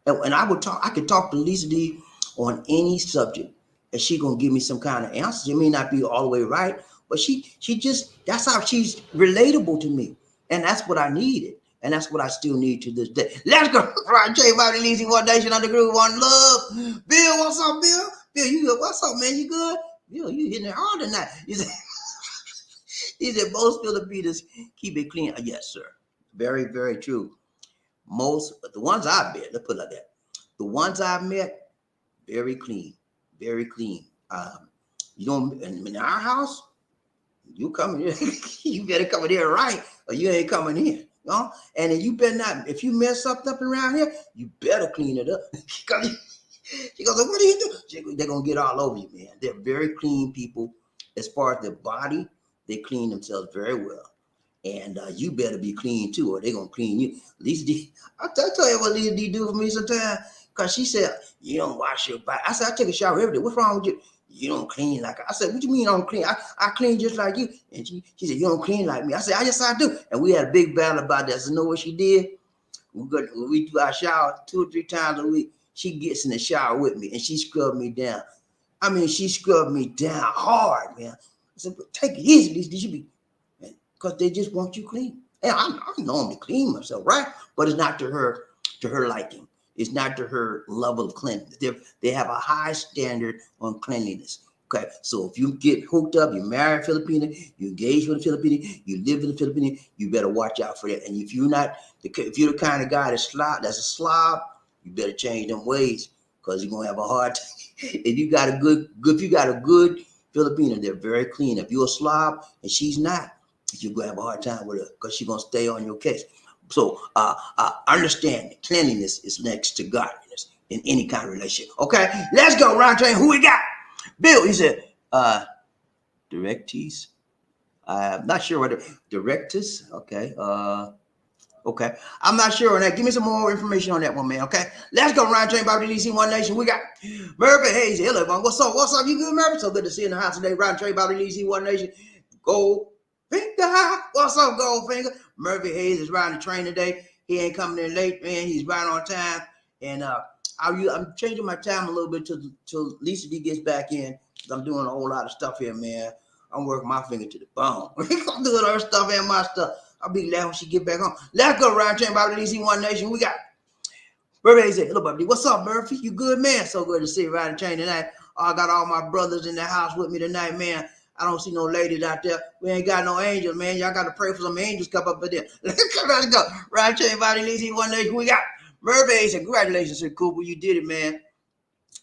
And I could talk to Lisa D on any subject, and she gonna give me some kind of answers. It may not be all the way right, but she just that's how she's relatable to me, and that's what I needed, and that's what I still need to this day. Let's go, right? J Bobby Lisa, One Nation Under Groove, One Love. Bill, what's up, Bill? Bill, you good? What's up, man? You good? Bill, you hitting it hard tonight. He said most Filipinos keep it clean. Yes, sir. Very, very true. The ones I've met, let's put it like that. The ones I've met, very clean, very clean. You don't in our house, you come in here, you better come in here right, or you ain't coming in. You know? And then you better not, if you mess something up around here, you better clean it up. She goes, what are you doing? They're gonna get all over you, man. They're very clean people. As far as their body, they clean themselves very well. And you better be clean too, or they're gonna clean you. Lisa D, I'll tell you what Lisa D do for me sometimes. Cause she said, you don't wash your body. I said, I take a shower every day. What's wrong with you? You don't clean like I said, what you mean I don't clean? I clean just like you. And she said, you don't clean like me. I said, yes, I do. And we had a big battle about that. So you know what she did? When we do our shower 2 or 3 times a week, she gets in the shower with me and she scrubbed me down. I mean, she scrubbed me down hard, man. I said, take it easy, Lisa. Did you be? Because they just want you clean. And I normally clean myself, right? But it's not to her liking. It's not to her level of cleanliness. They have a high standard on cleanliness. Okay, so if you get hooked up, you marry a Filipino, you engage with a Filipino, you live with a Filipino, you better watch out for that. And if you're the kind of guy that's a slob, you better change them ways because you're gonna have a hard time. If you got a good Filipino, they're very clean. If you're a slob and she's not, you're gonna have a hard time with her because she's gonna stay on your case. So understand that cleanliness is next to godliness in any kind of relationship. Okay, let's go, round train. Who we got? Bill, he said, directees. I'm not sure what directors. Okay. Okay. I'm not sure on that. Give me some more information on that one, man. Okay. Let's go, round train, BobbieD, DC, One Nation. We got Murphy Hayes. Hello, man. What's up? What's up? You good, Murphy? So good to see you in the house today. Round train, BobbieD, DC, One Nation. Goldfinger. What's up, Goldfinger? Murphy Hayes is riding the train today. He ain't coming in late, man. He's right on time. And I'm changing my time a little bit till Lisa D gets back in. I'm doing a whole lot of stuff here, man. I'm working my finger to the bone. I'm doing her stuff and my stuff. I'll be glad when she get back home. Let's go, round train, BobbieD, DC, One Nation. We got Murphy Hayes. Hello, BobbieD. What's up, Murphy? You good, man? So good to see you riding the train tonight. I got all my brothers in the house with me tonight, man. I don't see no ladies out there. We ain't got no angels, man. Y'all got to pray for some angels come up in there. Let's go. Right chain, BobbieD, DC, One Nation. We got Murphy Hayes. Congratulations, Sir Cooper. You did it, man.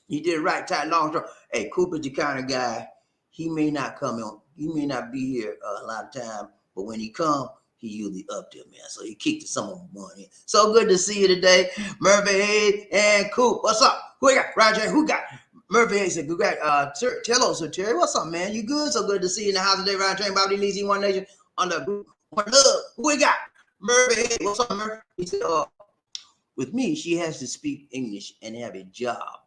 You did it right. Tight, long, strong. Hey, Cooper's the kind of guy. He may not come on. He may not be here a lot of time, but when he come, he usually up there, man. So he kicked some of them money. So good to see you today, Murphy Hayes and Coop. What's up? Who we got? Roger. Who got? Murphy Hayes said, hello, Sir Terry. What's up, man? You good? So good to see you in the house today, Round Train, BobbieD, DC, One Nation, on the group. One love. Who we got? Murphy Hayes. What's up, Murphy? He said, with me, she has to speak English and have a job.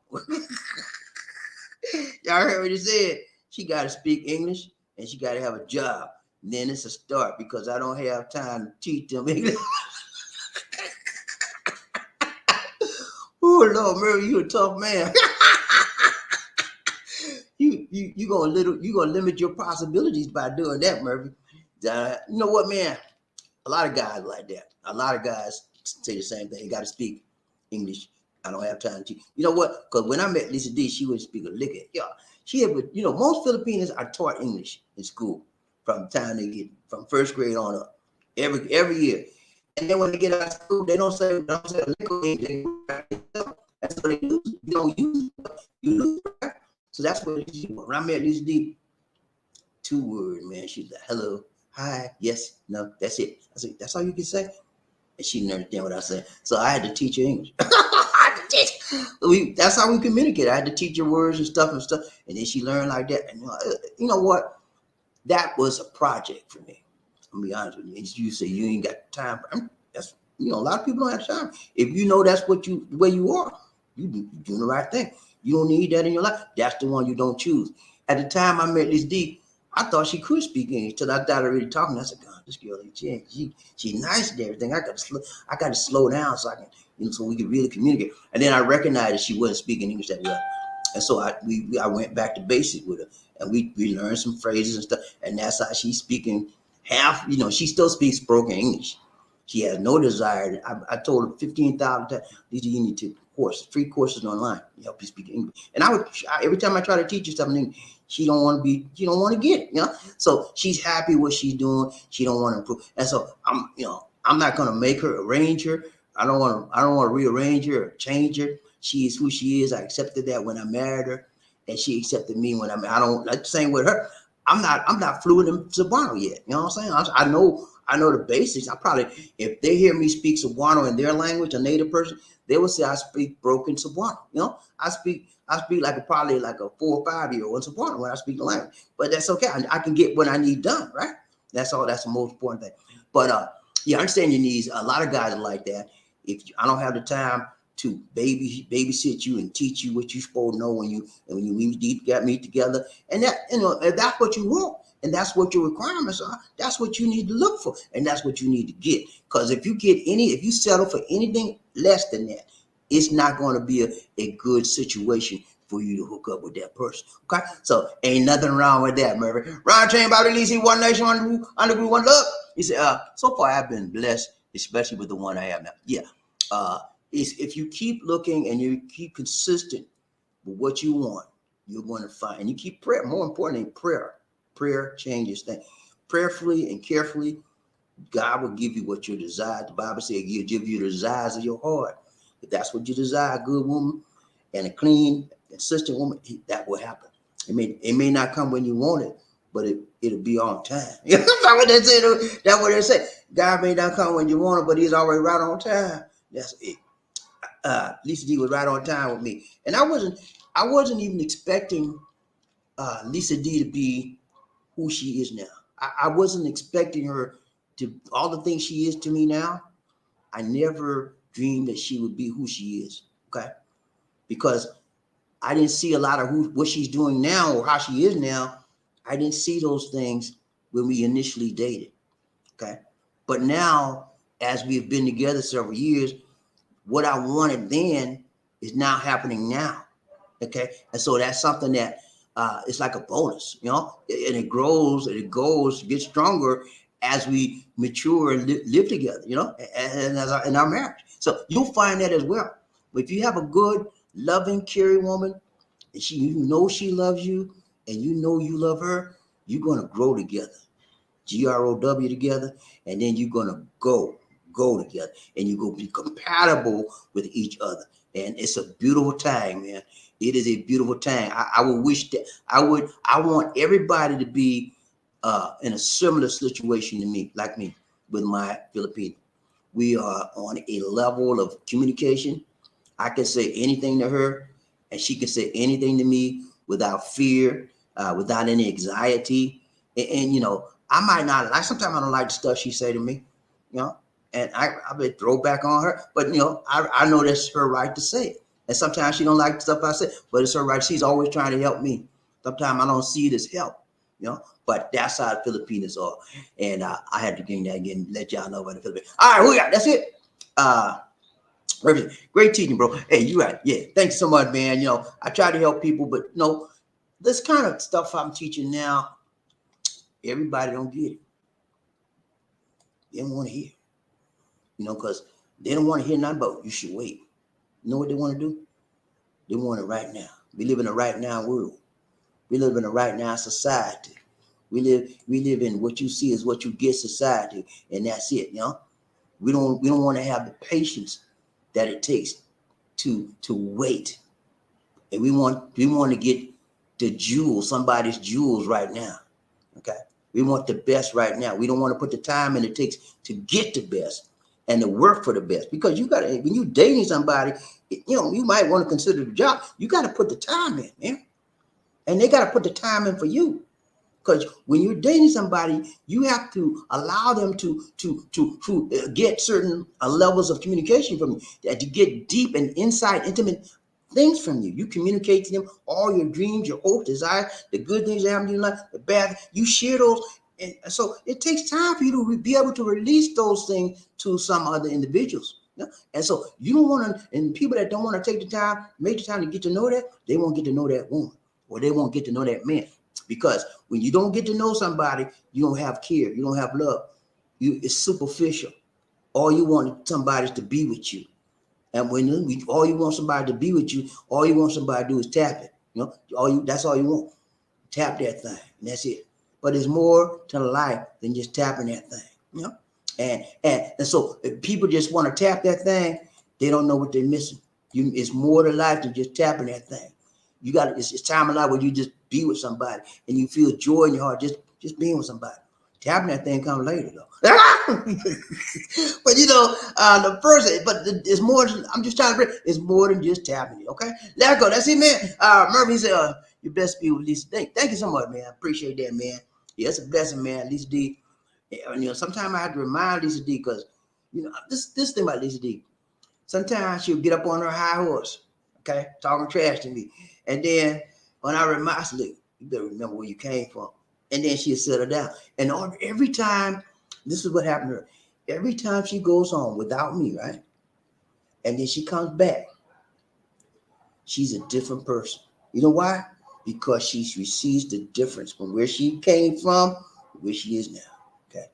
Y'all heard what he said? She got to speak English and she got to have a job. And then it's a start because I don't have time to teach them English. Oh, Lord, Murphy, you a tough man. You gonna limit your possibilities by doing that, Murphy. You know what, man? A lot of guys like that. A lot of guys say the same thing. You got to speak English. I don't have time to. You know what? Because when I met Lisa D, she wouldn't speak a lick of it. Yeah, she had, most Filipinos are taught English in school from the time they get from first grade on up, every year. And then when they get out of school, they don't say a lick of English. That's what they do. You don't use it, you lose. So that's what it is. When I met Lisa D, 2 words, man. She's like, hello, hi, yes, no, that's it. I said, that's all you can say? and she didn't understand what I said. So I had to teach her English. I had to teach. That's how we communicate. I had to teach her words and stuff, and then she learned like that. And you know what? That was a project for me. I'll be honest with you. You say you ain't got time. That's a lot of people don't have time. If you know that's where you are, you're doing the right thing. You don't need that in your life. That's the one you don't choose. At the time I met this D, I thought she could speak English till I started really talking. I said, God, this girl, she's nice and everything. I got to slow down so I can, so we can really communicate. And then I recognized that she wasn't speaking English that well. And so I went back to basic with her, and we learned some phrases and stuff. And that's how she's speaking half. She still speaks broken English. She has no desire. I told her 15,000 times, Lisa, you need to free courses online to help you speak English. And every time I try to teach her something, she don't want to get it. So she's happy what she's doing. She don't want to improve. And so I'm not going to make her arrange her. I don't want to rearrange her or change her. She is who she is. I accepted that when I married her, and she accepted me when I don't like the same with her. I'm not fluent in Cebuano yet. You know what I'm saying? I know the basics. I probably, if they hear me speak Cebuano in their language, a native person, they will say I speak broken Cebuano. I speak probably like a 4 or 5 year old in Cebuano when I speak the language. But that's okay. I can get what I need done, right? That's all. That's the most important thing. But I understand your needs. A lot of guys are like that. I don't have the time to babysit you and teach you what you're supposed to know when you meet together, and that if that's what you want and that's what your requirements are, that's what you need to look for, and that's what you need to get. Because if you settle for anything less than that, it's not going to be a good situation for you to hook up with that person. Okay, so ain't nothing wrong with that, Murphy. Ron Chain, Bobby Lee, one nation, under group, one love. He said, so far I've been blessed, especially with the one I have now. Yeah. Is if you keep looking and you keep consistent with what you want, you're going to find, and you keep prayer. More importantly, prayer changes things. Prayerfully and carefully, God will give you what you desire. The Bible says He'll give you the desires of your heart. If that's what you desire, a good woman and a clean, consistent woman, that will happen. It may not come when you want it, but it'll be on time. That's what they say. That's what they say. God may not come when you want it, but He's always right on time. That's it. Lisa D was right on time with me, and I wasn't even expecting Lisa D to be who she is now. I wasn't expecting her to all the things she is to me now. I never dreamed that she would be who she is. Okay, because I didn't see a lot of what she's doing now or how she is now. I didn't see those things when we initially dated. Okay, but now as we've been together several years, what I wanted then is now happening now. Okay. And so that's something that it's like a bonus, and it grows and it goes, gets stronger as we mature and live together, and in our marriage. So you'll find that as well. But if you have a good, loving, caring woman, and she loves you and you love her, you're going to grow together. GROW together, and then you're going to go together, and you're going to be compatible with each other. And it's a beautiful time, man. It is a beautiful time. I would wish that I want everybody to be in a similar situation to me, like me, with my Philippine. We are on a level of communication. I can say anything to her, and she can say anything to me without fear, without any anxiety. And I might not like, sometimes I don't like the stuff she say to me, and I would throw back on her, but I know that's her right to say it. And sometimes she don't like the stuff I say, but it's her right. She's always trying to help me. Sometimes I don't see it as help, but that's how the Filipinos are. And I had to bring that again, let y'all know about the Philippines. All right, who we got? That's it. Great teaching, bro. Hey, you right. Yeah, thanks so much, man. I try to help people, but this kind of stuff I'm teaching now, everybody don't get it. They don't want to hear, because they don't want to hear nothing but you should wait. You know what they want to do? They want it right now. We live in a right now world. We live in a right now society. We live in what you see is what you get society, and that's it. We don't want to have the patience that it takes to wait, and we want to get the jewels, somebody's jewels right now. Okay, we want the best right now. We don't want to put the time in it takes to get the best, and to work for the best. Because you got to, when you dating somebody, you might want to consider the job. You got to put the time in, man. And they got to put the time in for you. Because when you're dating somebody, you have to allow them to get certain levels of communication from you, that to get deep and inside, intimate things from you. You communicate to them all your dreams, your hopes, desires, the good things that happen in your life, the bad. You share those. And so it takes time for you to be able to release those things to some other individuals. And so you don't want to, and people that don't want to take the time, make the time to get to know that, they won't get to know that woman, or they won't get to know that man. Because when you don't get to know somebody, you don't have care, you don't have love. It's superficial. All you want somebody is to be with you. And when all you want somebody to be with you, all you want somebody to do is tap it. That's all you want. Tap that thing, and that's it. But there's more to life than just tapping that thing. And so if people just want to tap that thing, they don't know what they're missing. It's more to life than just tapping that thing. You got it's time in life where you just be with somebody and you feel joy in your heart just being with somebody. Tapping that thing comes later though. But the first, but it's more. I'm just trying to bring. It's more than just tapping it. Okay, let's go. That's it, man. Murphy said, "Your best be with Lisa." Thank you so much, man. I appreciate that, man. Yeah, it's a blessing, man. Lisa D. Sometimes I have to remind Lisa D because this thing about Lisa D. Sometimes she'll get up on her high horse, okay, talking trash to me. And then when I remind her, you better remember where you came from. And then she'll settle down. And every time, this is what happened to her. Every time she goes home without me, right? And then she comes back, she's a different person. You know why? Because she sees the difference from where she came from to where she is now. Okay.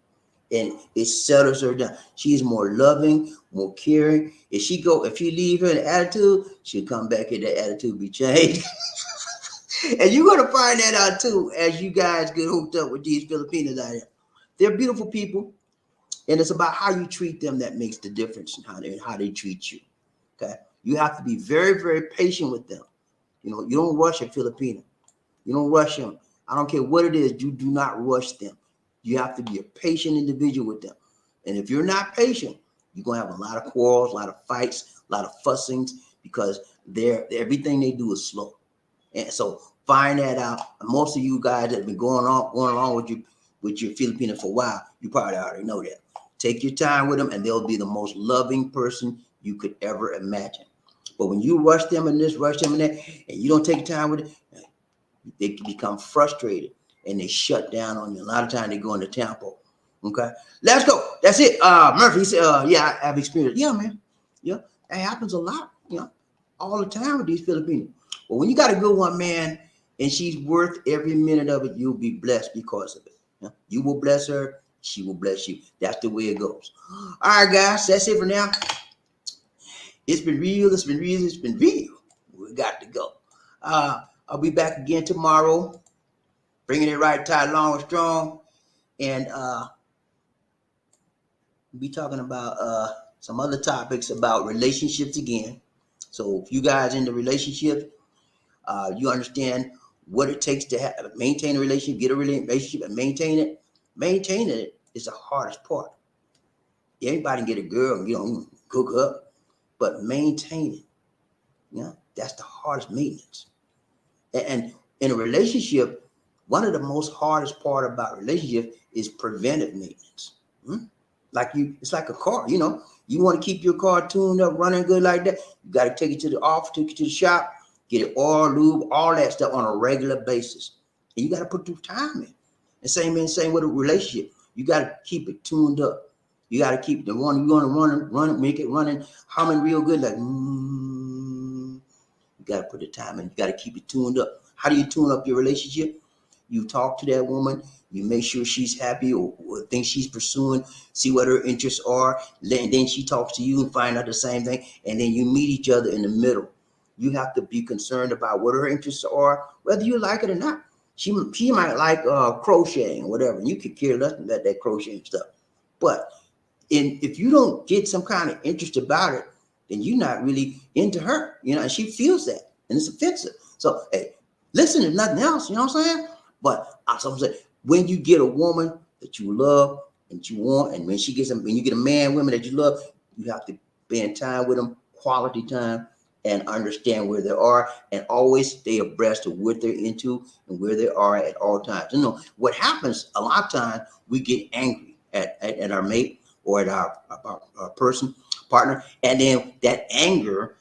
And it settles her down. She is more loving, more caring. If she leave her in an attitude, she'll come back and that attitude be changed. And you're going to find that out too as you guys get hooked up with these Filipinos out here. They're beautiful people, and it's about how you treat them that makes the difference in how they treat you. Okay, you have to be very, very patient with them. You don't rush a Filipino. You don't rush them. I don't care what it is. You do not rush them. You have to be a patient individual with them. And if you're not patient, you're gonna have a lot of quarrels, a lot of fights, a lot of fussings because everything they do is slow. And so find that out. Most of you guys that have been going along with your Filipino for a while, you probably already know that. Take your time with them, and they'll be the most loving person you could ever imagine. But when you rush them in this, rush them in that, and you don't take time with it, they become frustrated and they shut down on you. A lot of times they go into tempo. Okay, let's go. That's it. Murphy said, "Yeah, I have experience. Yeah, man. Yeah, that happens a lot. All the time with these Filipinos. But when you got a good one, man, and she's worth every minute of it, you'll be blessed because of it. You will bless her, she will bless you. That's the way it goes. All right, guys, that's it for now. It's been real. It's been real. It's been real. We got to go. I'll be back again tomorrow, bringing it right tight, long and strong, and be talking about some other topics about relationships again. So if you guys in the relationship, you understand what it takes to maintain a relationship, get a relationship, and maintain it. Maintaining it is the hardest part. Anybody can get a girl and cook up, but maintain it, that's the hardest maintenance. And in a relationship, one of the most hardest part about relationship is preventive maintenance. It's like a car. You want to keep your car tuned up, running good like that. You got to take it to the office, take it to the shop, get it oil, lube, all that stuff on a regular basis. And you got to put the time in. The same with a relationship. You got to keep it tuned up. You got to keep the one you want to run, make it running, humming real good. Like, you got to put the time in. You got to keep it tuned up. How do you tune up your relationship? You talk to that woman. You make sure she's happy or things she's pursuing, see what her interests are. Then she talks to you and find out the same thing. And then you meet each other in the middle. You have to be concerned about what her interests are, whether you like it or not. She might like crocheting or whatever. You could care less about that crocheting stuff. But if you don't get some kind of interest about it, then you're not really into her. And she feels that. And it's offensive. So, hey, listen to nothing else. You know what I'm saying? But I'm saying, when you get a woman that you love and you want, and when you get a man, women that you love, you have to spend time with them, quality time, and understand where they are, and always stay abreast of what they're into and where they are at all times. You know what happens a lot of times, we get angry at our mate or at our person partner, and then that anger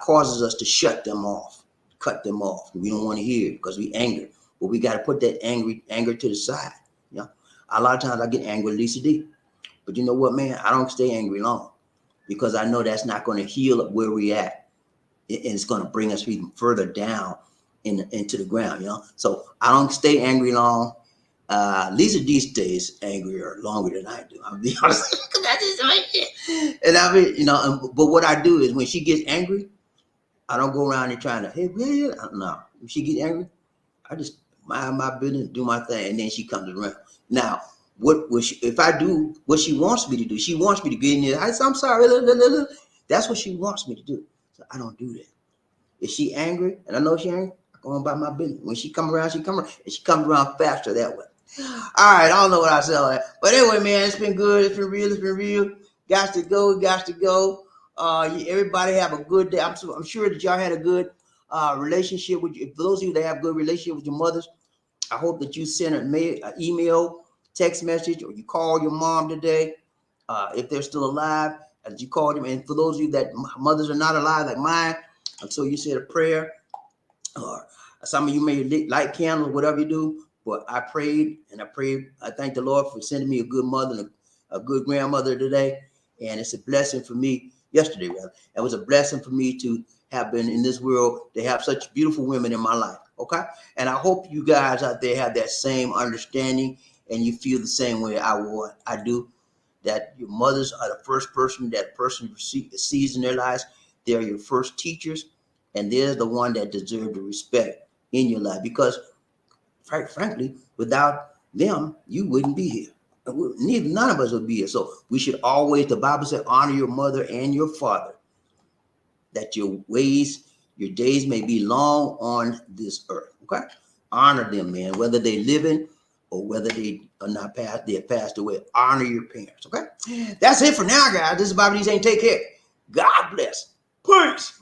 causes us to shut them off, cut them off. We don't want to hear it because we angry, but we got to put that anger to the side. You know, a lot of times I get angry with Lisa D, but you know what, man, I don't stay angry long because I know that's not going to heal where we at, and it's going to bring us even further down into the ground. You know, so I don't stay angry long. Lisa D stays angrier longer than I do. I'll be honest, because I just my shit. And I mean, you know, but what I do is when she gets angry, I don't go around there trying to, hey, man, no. When she get angry, I just mind my business, do my thing, and then she comes around. Now, if I do what she wants me to do, she wants me to get in there. I'm sorry, that's what she wants me to do. So I don't do that. If she angry, and I know she angry, I go on about my business. When she come around, and she comes around faster that way. All right, I don't know what I said, but anyway, man, it's been good. It's been real. Got to go. Everybody have a good day. I'm sure that y'all had a good relationship with you. For those of you that have good relationship with your mothers, I hope that you send an email, text message, or you call your mom today if they're still alive. As you call them, and for those of you that mothers are not alive like mine, until you said a prayer, or some of you may light candles, whatever you do. But I prayed. I thank the Lord for sending me a good mother and a good grandmother today. And it's a blessing for me, yesterday rather. It was a blessing for me to have been in this world, to have such beautiful women in my life. Okay. And I hope you guys out there have that same understanding and you feel the same way I do, that your mothers are the first person that person sees in their lives. They're your first teachers, and they're the one that deserve the respect in your life, because frankly, without them, you wouldn't be here. None of us would be here. So we should always, the Bible said, honor your mother and your father, that your days may be long on this earth. Okay? Honor them, man, whether they're living or whether they are not passed, they have passed away. Honor your parents. Okay? That's it for now, guys. This is BobbieD saying take care. God bless. Peace.